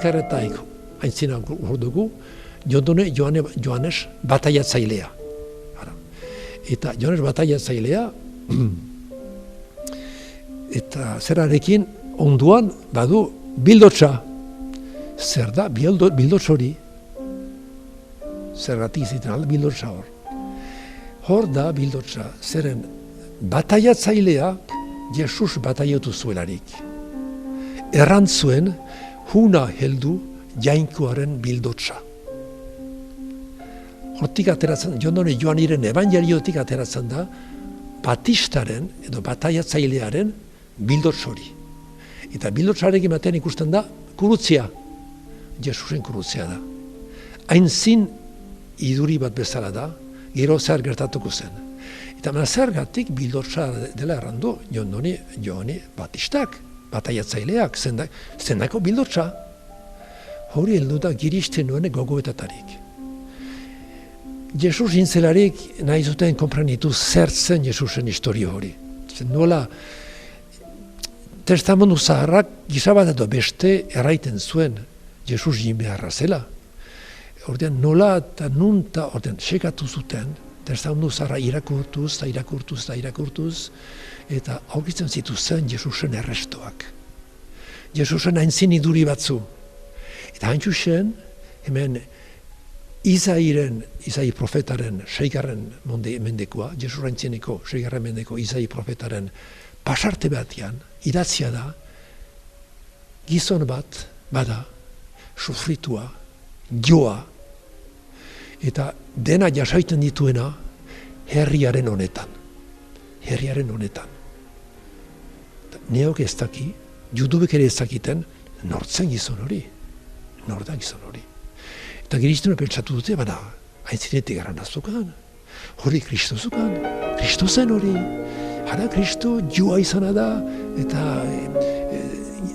Azkarretaik aintzina hor dugu, Jondone Joanes bataiatzailea. Eta Joanes bataiatzailea, eta zerarekin onduan badu bildotsa. Zer da bildotsa hori? Zergatik ziten alda bildotsa hor. Hor da bildotsa, zeren bataiatzailea Jesus bataiatu zuelarik. Errantzuen huna heldu jainkoaren bildotsa. Hortik ateratzen, Jondone Joaniren evangeliotik ateratzen da, Batistaren edo bataiatzailearen bildots hori. Eta bildotsarekin batean ikusten da, kurutzia, Jesusen kurutzia da. Aintzin iduri bat bezala da, gero zer gertatuko zen. Eta zergatik bildotsa dela errandu, Jondone Joani Batistak, bataiatzaileak, zendako bildotsa. Hori heldu da giristen nuen gogoetatarik. Jesus intzelarik nahi zuten konprenitu zer zen Jesusen historio hori. Nola, testamentu zaharrak gizabat edo beste erraiten zuen Jesus jin beharra zela. Ordean nola eta nunta ordean sekatu zuten, testamentu zaharra irakurtuz eta aurkitzen zituzen Jesusen errestoak. Jesusen aintzin iduri batzu. Eta hain txusen, hemen Izai profetaren 6. mendekoa, Jesus aintzineko 6. mendeko Izai profetaren pasarte batean, idatzia da, gizon bat, bada, sufritua, joa, eta dena jasaiten dituena herriaren honetan. Neok ez daki, judubek ere ez dakiten, nortzen gizon hori, norda gizon hori. Eta giristuna pentsatu dute, bada, aintzinetik garanazukan, hori Kristo zukan, Kristo zen hori. Hara Kristo joa izana da, eta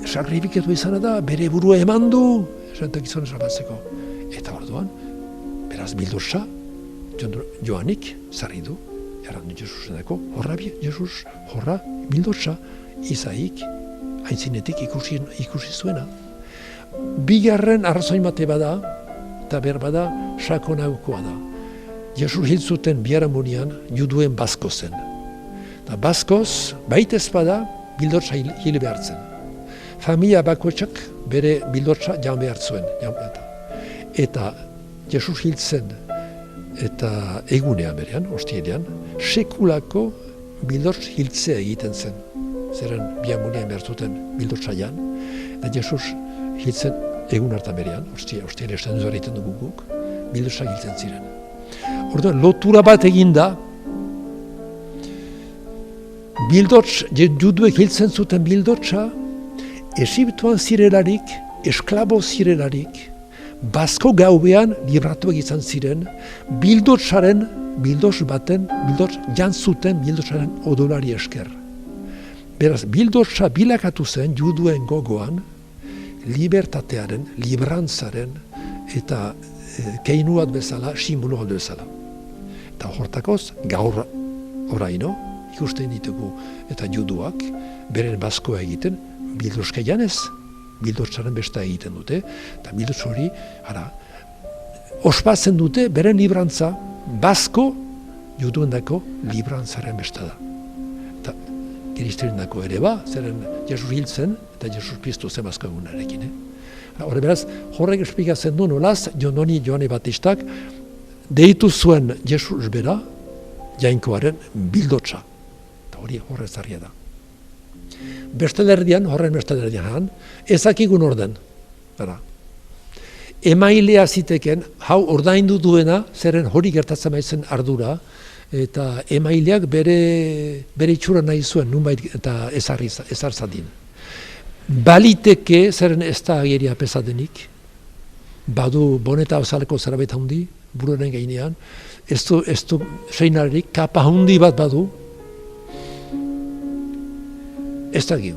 sakrifikatu izana da, bere burua eman du, esantak izan salbatzeko. Eta orduan, beraz bildotsa, Joanik zarri du, errandu Jesusenako, horra bildotsa, Izaik aintzinetik ikusi zuena. Bigarren arrazoin bate bada, eta berbada sakonagokoa da. Jesus hil zuten biharamunian juduen Basko zen. Eta Baskoz, baitez bada, bildotsa hil behar zen. Familia bakoitzak bere bildotsa jan behar zuen. Eta Jesus hil zen, eta egunean berean, ostielean, sekulako bildots hiltzea egiten zen. Zeren biharamunian behar zuten bildotsa jan, eta Jesus hil zen egun hartan berean, ostiele esten duzu egiten dugu guk, bildotsa hiltzen ziren. Orduan, lotura bat eginda, juduek hiltzen zuten bildotsa, Egiptoan zirelarik, esklabo zirelarik, Basko gaubean libratuak izan ziren, bildots jantzuten bildotsaren odolari esker. Beraz, bildotsa bilakatu zen juduen gogoan, libertatearen, librantzaren eta keinu bat bezala, simbolo bat bezala. Eta hortakoz, gaur oraino, ikusten ditugu eta juduak, beren Baskoa egiten, bildotska janez, bildotsaren besta egiten dute, eta bildots hori, ospatzen dute beren librantza, Basko juduendako librantzaren besta da. Eta kiristerendako ere ba, zeren Jesus hiltzen, eta Jesus piztu zen Basko egunarekin. Horre beraz, horrek esplikatzen du nolaz, Jondone Joani Batistak deitu zuen Jesus bera, jainkoaren bildotsa. Eta hori horrezarria da. Horren bestelerdian, ezakigun orden. Emailea ziteken, hau ordaindu duena, zeren hori gertatzen maizen ardura, eta emaileak bere itxura nahi zuen, nunbait eta ezar zadin. Baliteke, zeren ez da ageria pesadenik, badu boneta ozaleko zerabait handi, buruaren gainean, ez du seinalarik, kapa handi bat badu, ez da gio.